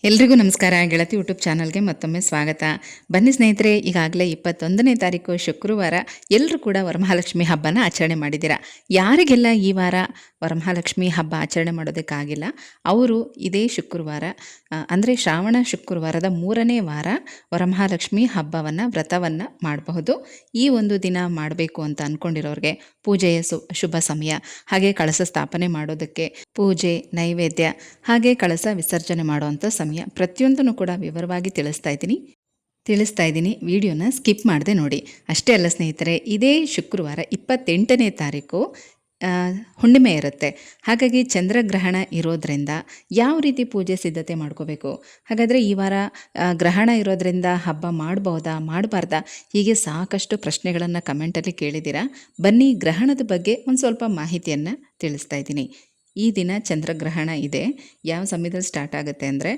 ಎಲ್ರಿಗೂ ನಮಸ್ಕಾರ. ಗೆಳತಿ ಯೂಟ್ಯೂಬ್ ಚಾನಲ್ಗೆ ಮತ್ತೊಮ್ಮೆ ಸ್ವಾಗತ. ಬನ್ನಿ ಸ್ನೇಹಿತರೆ, ಈಗಾಗಲೇ 21ನೇ ತಾರೀಕು ಶುಕ್ರವಾರ ಎಲ್ಲರೂ ಕೂಡ ವರಮಹಾಲಕ್ಷ್ಮಿ ಹಬ್ಬನ ಆಚರಣೆ ಮಾಡಿದ್ದೀರಾ. ಯಾರಿಗೆಲ್ಲ ಈ ವಾರ ವರಮಹಾಲಕ್ಷ್ಮಿ ಹಬ್ಬ ಆಚರಣೆ ಮಾಡೋದಕ್ಕಾಗಿಲ್ಲ, ಅವರು ಇದೇ ಶುಕ್ರವಾರ ಅಂದರೆ ಶ್ರಾವಣ ಶುಕ್ರವಾರದ 3ನೇ ವಾರ ವರಮಹಾಲಕ್ಷ್ಮಿ ಹಬ್ಬವನ್ನು ವ್ರತವನ್ನು ಮಾಡಬಹುದು. ಈ ಒಂದು ದಿನ ಮಾಡಬೇಕು ಅಂತ ಅಂದ್ಕೊಂಡಿರೋರಿಗೆ ಪೂಜೆಯ ಶುಭ ಸಮಯ, ಹಾಗೆ ಕಳಸ ಸ್ಥಾಪನೆ ಮಾಡೋದಕ್ಕೆ ಪೂಜೆ, ನೈವೇದ್ಯ, ಹಾಗೆ ಕಳಸ ವಿಸರ್ಜನೆ ಮಾಡುವಂಥ ಸಮಯ, ಪ್ರತಿಯೊಂದನ್ನು ಕೂಡ ವಿವರವಾಗಿ ತಿಳಿಸ್ತಾ ಇದ್ದೀನಿ. ವಿಡಿಯೋನ ಸ್ಕಿಪ್ ಮಾಡದೆ ನೋಡಿ. ಅಷ್ಟೇ ಅಲ್ಲ ಸ್ನೇಹಿತರೆ, ಇದೇ ಶುಕ್ರವಾರ 28ನೇ ತಾರೀಕು ಹುಣ್ಣಿಮೆ ಇರುತ್ತೆ. ಹಾಗಾಗಿ ಚಂದ್ರಗ್ರಹಣ ಇರೋದ್ರಿಂದ ಯಾವ ರೀತಿ ಪೂಜೆ ಸಿದ್ಧತೆ ಮಾಡ್ಕೋಬೇಕು, ಹಾಗಾದರೆ ಈ ವಾರ ಗ್ರಹಣ ಇರೋದ್ರಿಂದ ಹಬ್ಬ ಮಾಡ್ಬೋದಾ ಮಾಡಬಾರ್ದಾ, ಹೀಗೆ ಸಾಕಷ್ಟು ಪ್ರಶ್ನೆಗಳನ್ನು ಕಮೆಂಟಲ್ಲಿ ಕೇಳಿದ್ದೀರಾ. ಬನ್ನಿ, ಗ್ರಹಣದ ಬಗ್ಗೆ ಒಂದು ಸ್ವಲ್ಪ ಮಾಹಿತಿಯನ್ನು ತಿಳಿಸ್ತಾ ಇದ್ದೀನಿ. ಈ ದಿನ ಚಂದ್ರಗ್ರಹಣ ಇದೆ. ಯಾವ ಸಮಯದಲ್ಲಿ ಸ್ಟಾರ್ಟ್ ಆಗುತ್ತೆ ಅಂದರೆ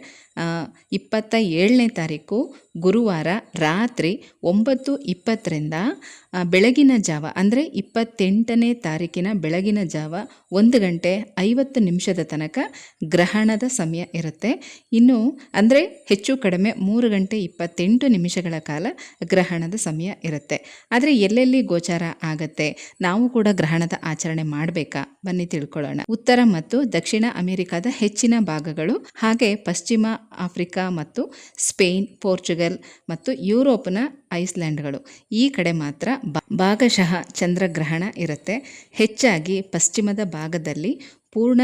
27ನೇ ತಾರೀಕು ಗುರುವಾರ ರಾತ್ರಿ 9:20ರಿಂದ ಬೆಳಗಿನ ಜಾವ ಅಂದರೆ 28ನೇ ತಾರೀಕಿನ ಬೆಳಗಿನ ಜಾವ 1:50 ತನಕ ಗ್ರಹಣದ ಸಮಯ ಇರುತ್ತೆ. ಇನ್ನು ಅಂದರೆ ಹೆಚ್ಚು ಕಡಿಮೆ 3:28 ಕಾಲ ಗ್ರಹಣದ ಸಮಯ ಇರುತ್ತೆ. ಆದರೆ ಎಲ್ಲೆಲ್ಲಿ ಗೋಚಾರ ಆಗತ್ತೆ, ನಾವು ಕೂಡ ಗ್ರಹಣದ ಆಚರಣೆ ಮಾಡಬೇಕಾ, ಬನ್ನಿ ತಿಳ್ಕೊಳ್ಳೋಣ. ಉತ್ತರ ಮತ್ತು ದಕ್ಷಿಣ ಅಮೆರಿಕದ ಹೆಚ್ಚಿನ ಭಾಗಗಳು, ಹಾಗೆ ಪಶ್ಚಿಮ ಆಫ್ರಿಕಾ ಮತ್ತು ಸ್ಪೇನ್, ಪೋರ್ಚುಗಲ್ ಮತ್ತು ಯುರೋಪ್ನ ಐಸ್ಲ್ಯಾಂಡ್ಗಳು, ಈ ಕಡೆ ಮಾತ್ರ ಭಾಗಶಃ ಚಂದ್ರಗ್ರಹಣ ಇರುತ್ತೆ. ಹೆಚ್ಚಾಗಿ ಪಶ್ಚಿಮದ ಭಾಗದಲ್ಲಿ ಪೂರ್ಣ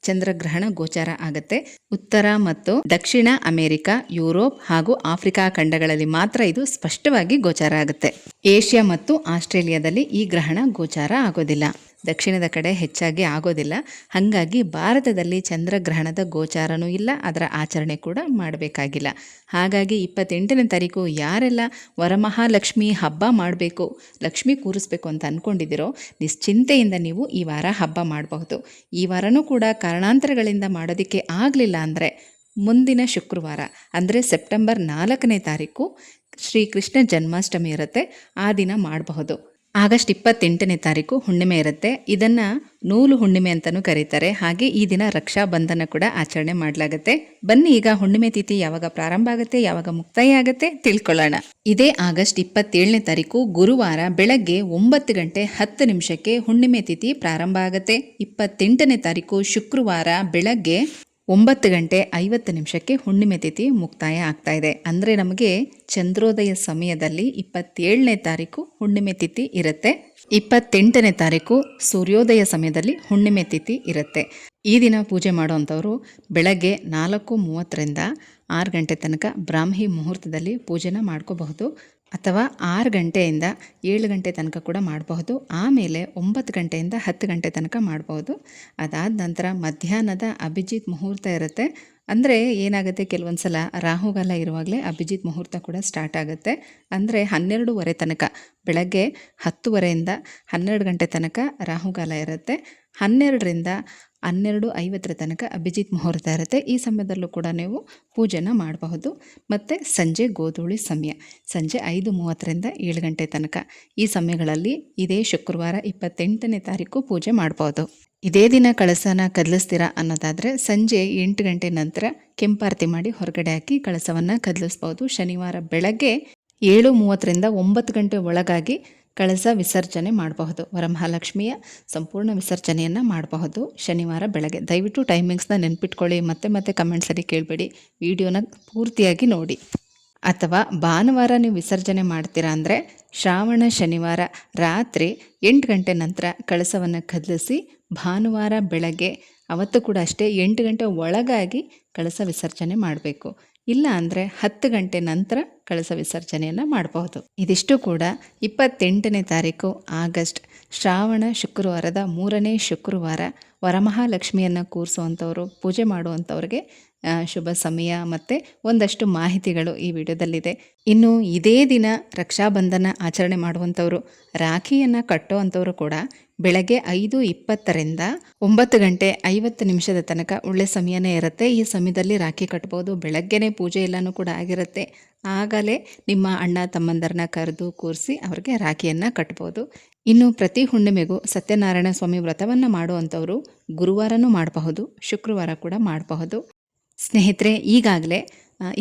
ಚಂದ್ರಗ್ರಹಣ ಗೋಚಾರ ಆಗುತ್ತೆ. ಉತ್ತರ ಮತ್ತು ದಕ್ಷಿಣ ಅಮೆರಿಕ, ಯುರೋಪ್ ಹಾಗೂ ಆಫ್ರಿಕಾ ಖಂಡಗಳಲ್ಲಿ ಮಾತ್ರ ಇದು ಸ್ಪಷ್ಟವಾಗಿ ಗೋಚಾರ ಆಗುತ್ತೆ. ಏಷ್ಯಾ ಮತ್ತು ಆಸ್ಟ್ರೇಲಿಯಾದಲ್ಲಿ ಈ ಗ್ರಹಣ ಗೋಚಾರ ಆಗೋದಿಲ್ಲ. ದಕ್ಷಿಣದ ಕಡೆ ಹೆಚ್ಚಾಗಿ ಆಗೋದಿಲ್ಲ. ಹಾಗಾಗಿ ಭಾರತದಲ್ಲಿ ಚಂದ್ರಗ್ರಹಣದ ಗೋಚಾರನೂ ಇಲ್ಲ, ಅದರ ಆಚರಣೆ ಕೂಡ ಮಾಡಬೇಕಾಗಿಲ್ಲ. ಹಾಗಾಗಿ 28ನೇ ತಾರೀಕು ಯಾರೆಲ್ಲ ವರಮಹಾಲಕ್ಷ್ಮಿ ಹಬ್ಬ ಮಾಡಬೇಕು, ಲಕ್ಷ್ಮಿ ಕೂರಿಸ್ಬೇಕು ಅಂತ ಅಂದ್ಕೊಂಡಿದ್ದೀರೋ, ನಿಶ್ಚಿಂತೆಯಿಂದ ನೀವು ಈ ವಾರ ಹಬ್ಬ ಮಾಡಬಹುದು. ಈ ವಾರನೂ ಕೂಡ ಕಾರಣಾಂತರಗಳಿಂದ ಮಾಡೋದಕ್ಕೆ ಆಗಲಿಲ್ಲ ಅಂದರೆ ಮುಂದಿನ ಶುಕ್ರವಾರ ಅಂದರೆ ಸೆಪ್ಟೆಂಬರ್ 4ನೇ ತಾರೀಕು ಶ್ರೀಕೃಷ್ಣ ಜನ್ಮಾಷ್ಟಮಿ ಇರುತ್ತೆ, ಆ ದಿನ ಮಾಡಬಹುದು. ಆಗಸ್ಟ್ 28ನೇ ತಾರೀಕು ಹುಣ್ಣಿಮೆ ಇರುತ್ತೆ. ಇದನ್ನು ನೂಲು ಹುಣ್ಣಿಮೆ ಅಂತಲೂ ಕರೀತಾರೆ. ಹಾಗೆ ಈ ದಿನ ರಕ್ಷಾ ಬಂಧನ ಕೂಡ ಆಚರಣೆ ಮಾಡಲಾಗುತ್ತೆ. ಬನ್ನಿ, ಈಗ ಹುಣ್ಣಿಮೆ ತಿಥಿ ಯಾವಾಗ ಪ್ರಾರಂಭ ಆಗುತ್ತೆ, ಯಾವಾಗ ಮುಕ್ತಾಯ ಆಗುತ್ತೆ ತಿಳ್ಕೊಳ್ಳೋಣ. ಇದೇ ಆಗಸ್ಟ್ 27ನೇ ತಾರೀಕು ಗುರುವಾರ ಬೆಳಗ್ಗೆ 9:10 ಹುಣ್ಣಿಮೆ ತಿಥಿ ಪ್ರಾರಂಭ ಆಗುತ್ತೆ. 28ನೇ ತಾರೀಕು ಶುಕ್ರವಾರ ಬೆಳಗ್ಗೆ 9:50 ಹುಣ್ಣಿಮೆ ತಿಥಿ ಮುಕ್ತಾಯ ಆಗ್ತಾ ಇದೆ. ಅಂದರೆ ನಮಗೆ ಚಂದ್ರೋದಯ ಸಮಯದಲ್ಲಿ 27ನೇ ತಾರೀಕು ಹುಣ್ಣಿಮೆ ತಿಥಿ ಇರುತ್ತೆ. 28ನೇ ತಾರೀಕು ಸೂರ್ಯೋದಯ ಸಮಯದಲ್ಲಿ ಹುಣ್ಣಿಮೆ ತಿಥಿ ಇರುತ್ತೆ. ಈ ದಿನ ಪೂಜೆ ಮಾಡುವಂಥವ್ರು ಬೆಳಗ್ಗೆ 4:30ರಿಂದ 6 ಗಂಟೆ ತನಕ ಬ್ರಾಹ್ಮಿ ಮುಹೂರ್ತದಲ್ಲಿ ಪೂಜೆನ ಮಾಡ್ಕೋಬಹುದು, ಅಥವಾ 6 ಗಂಟೆಯಿಂದ 7 ಗಂಟೆ ತನಕ ಕೂಡ ಮಾಡಬಹುದು. ಆಮೇಲೆ 9 ಗಂಟೆಯಿಂದ 10 ಗಂಟೆ ತನಕ ಮಾಡಬಹುದು. ಅದಾದ ನಂತರ ಮಧ್ಯಾಹ್ನದ ಅಭಿಜಿತ್ ಮುಹೂರ್ತ ಇರುತ್ತೆ. ಅಂದರೆ ಏನಾಗುತ್ತೆ, ಕೆಲವೊಂದು ಸಲ ರಾಹುಗಾಲ ಇರುವಾಗಲೇ ಅಭಿಜಿತ್ ಮುಹೂರ್ತ ಕೂಡ ಸ್ಟಾರ್ಟ್ ಆಗುತ್ತೆ. ಅಂದರೆ 12:30 ತನಕ, ಬೆಳಗ್ಗೆ 10:30ರಿಂದ 12 ಗಂಟೆ ತನಕ ರಾಹುಗಾಲ ಇರುತ್ತೆ. 12ರಿಂದ 12:50 ತನಕ ಅಭಿಜಿತ್ ಮುಹೂರ್ತ ಇರುತ್ತೆ. ಈ ಸಮಯದಲ್ಲೂ ಕೂಡ ನೀವು ಪೂಜೆನ ಮಾಡಬಹುದು. ಮತ್ತು ಸಂಜೆ ಗೋಧೂಳಿ ಸಮಯ, ಸಂಜೆ 5:30ರಿಂದ 7 ಗಂಟೆ ತನಕ, ಈ ಸಮಯಗಳಲ್ಲಿ ಇದೇ ಶುಕ್ರವಾರ 28ನೇ ತಾರೀಕು ಪೂಜೆ ಮಾಡ್ಬೋದು. ಇದೇ ದಿನ ಕಳಸನ ಕದಲಿಸ್ತೀರಾ ಅನ್ನೋದಾದರೆ ಸಂಜೆ 8 ಗಂಟೆ ನಂತರ ಕೆಂಪಾರತಿ ಮಾಡಿ ಹೊರಗಡೆ ಹಾಕಿ ಕಳಸವನ್ನು ಕದಲಿಸ್ಬೋದು. ಶನಿವಾರ ಬೆಳಗ್ಗೆ 7:30ರಿಂದ 9 ಗಂಟೆ ಒಳಗಾಗಿ ಕಳಸ ವಿಸರ್ಜನೆ ಮಾಡಬಹುದು. ವರಮಹಾಲಕ್ಷ್ಮಿಯ ಸಂಪೂರ್ಣ ವಿಸರ್ಜನೆಯನ್ನು ಮಾಡಬಹುದು ಶನಿವಾರ ಬೆಳಗ್ಗೆ. ದಯವಿಟ್ಟು ಟೈಮಿಂಗ್ಸ್ನ ನೆನ್ಪಿಟ್ಕೊಳ್ಳಿ, ಮತ್ತೆ ಕಮೆಂಟ್ಸಲ್ಲಿ ಕೇಳಬೇಡಿ, ವಿಡಿಯೋನ ಪೂರ್ತಿಯಾಗಿ ನೋಡಿ. ಅಥವಾ ಭಾನುವಾರ ನೀವು ವಿಸರ್ಜನೆ ಮಾಡ್ತೀರಾ ಅಂದರೆ ಶ್ರಾವಣ ಶನಿವಾರ ರಾತ್ರಿ 8 ಗಂಟೆ ನಂತರ ಕಳಸವನ್ನು ಕದಲಿಸಿ ಭಾನುವಾರ ಬೆಳಗ್ಗೆ ಅವತ್ತು ಕೂಡ ಅಷ್ಟೇ 8 ಗಂಟೆ ಒಳಗಾಗಿ ಕಳಸ ವಿಸರ್ಜನೆ ಮಾಡಬೇಕು. ಇಲ್ಲ ಅಂದರೆ 10 ಗಂಟೆ ನಂತರ ಕಳಸ ವಿಸರ್ಜನೆಯನ್ನು ಮಾಡಬಹುದು. ಇದಿಷ್ಟು ಕೂಡ 28ನೇ ತಾರೀಕು ಆಗಸ್ಟ್ ಶ್ರಾವಣ ಶುಕ್ರವಾರದ 3ನೇ ಶುಕ್ರವಾರ ವರಮಹಾಲಕ್ಷ್ಮಿಯನ್ನು ಕೂರಿಸುವಂಥವ್ರು, ಪೂಜೆ ಮಾಡುವಂಥವ್ರಿಗೆ ಶುಭ ಸಮಯ ಮತ್ತು ಒಂದಷ್ಟು ಮಾಹಿತಿಗಳು ಈ ವಿಡಿಯೋದಲ್ಲಿದೆ. ಇನ್ನು ಇದೇ ದಿನ ರಕ್ಷಾಬಂಧನ ಆಚರಣೆ ಮಾಡುವಂಥವ್ರು, ರಾಖಿಯನ್ನು ಕಟ್ಟುವಂಥವ್ರು ಕೂಡ ಬೆಳಗ್ಗೆ 5:20ರಿಂದ 9:50 ತನಕ ಒಳ್ಳೆ ಸಮಯನೇ ಇರುತ್ತೆ. ಈ ಸಮಯದಲ್ಲಿ ರಾಖಿ ಕಟ್ಬೋದು. ಬೆಳಗ್ಗೆನೇ ಪೂಜೆ ಎಲ್ಲನೂ ಕೂಡ ಆಗಿರುತ್ತೆ. ಆಗಲೇ ನಿಮ್ಮ ಅಣ್ಣ ತಮ್ಮಂದರನ್ನ ಕರೆದು ಕೂರಿಸಿ ಅವ್ರಿಗೆ ರಾಖಿಯನ್ನು ಕಟ್ಬೋದು. ಇನ್ನು ಪ್ರತಿ ಹುಣ್ಣಿಮೆಗೂ ಸತ್ಯನಾರಾಯಣ ಸ್ವಾಮಿ ವ್ರತವನ್ನು ಮಾಡುವಂಥವರು ಗುರುವಾರನೂ ಮಾಡಬಹುದು, ಶುಕ್ರವಾರ ಕೂಡ ಮಾಡಬಹುದು. ಸ್ನೇಹಿತರೆ, ಈಗಾಗಲೇ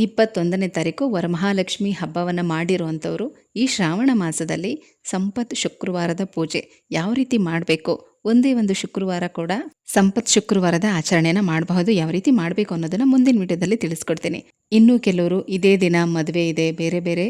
21ನೇ ತಾರೀಕು ವರಮಹಾಲಕ್ಷ್ಮಿ ಹಬ್ಬವನ್ನು ಮಾಡಿರುವಂಥವ್ರು ಈ ಶ್ರಾವಣ ಮಾಸದಲ್ಲಿ ಸಂಪತ್ ಶುಕ್ರವಾರದ ಪೂಜೆ ಯಾವ ರೀತಿ ಮಾಡಬೇಕು, ಒಂದೇ ಒಂದು ಶುಕ್ರವಾರ ಕೂಡ ಸಂಪತ್ ಶುಕ್ರವಾರದ ಆಚರಣೆನ ಮಾಡಬಹುದು, ಯಾವ ರೀತಿ ಮಾಡಬೇಕು ಅನ್ನೋದನ್ನು ಮುಂದಿನ ವಿಡಿಯೋದಲ್ಲಿ ತಿಳಿಸ್ಕೊಡ್ತೀನಿ. ಇನ್ನೂ ಕೆಲವರು ಇದೇ ದಿನ ಮದುವೆ ಇದೆ, ಬೇರೆ ಬೇರೆ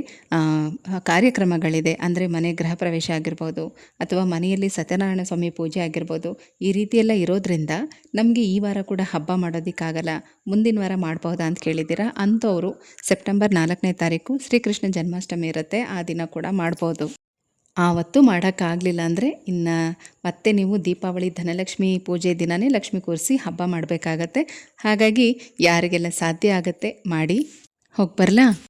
ಕಾರ್ಯಕ್ರಮಗಳಿದೆ, ಅಂದರೆ ಮನೆ ಗೃಹ ಪ್ರವೇಶ ಆಗಿರ್ಬೋದು ಅಥವಾ ಮನೆಯಲ್ಲಿ ಸತ್ಯನಾರಾಯಣ ಸ್ವಾಮಿ ಪೂಜೆ ಆಗಿರ್ಬೋದು, ಈ ರೀತಿಯೆಲ್ಲ ಇರೋದ್ರಿಂದ ನಮಗೆ ಈ ವಾರ ಕೂಡ ಹಬ್ಬ ಮಾಡೋದಕ್ಕಾಗಲ್ಲ, ಮುಂದಿನ ವಾರ ಮಾಡಬಹುದಾ ಅಂತ ಕೇಳಿದ್ದೀರಾ. ಅಂಥವರು ಸೆಪ್ಟೆಂಬರ್ 4ನೇ ತಾರೀಕು ಶ್ರೀಕೃಷ್ಣ ಜನ್ಮಾಷ್ಟಮಿ ಇರುತ್ತೆ, ಆ ದಿನ ಕೂಡ ಮಾಡ್ಬೋದು. ಆವತ್ತು ಮಾಡೋಕ್ಕಾಗಲಿಲ್ಲ ಅಂದರೆ ಇನ್ನು ಮತ್ತೆ ನೀವು ದೀಪಾವಳಿ ಧನಲಕ್ಷ್ಮಿ ಪೂಜೆ ದಿನವೇ ಲಕ್ಷ್ಮಿ ಕೂರಿಸಿ ಹಬ್ಬ ಮಾಡಬೇಕಾಗತ್ತೆ. ಹಾಗಾಗಿ ಯಾರಿಗೆಲ್ಲ ಸಾಧ್ಯ ಆಗುತ್ತೆ ಮಾಡಿ. ಹೋಗಿ ಬರಲಾ?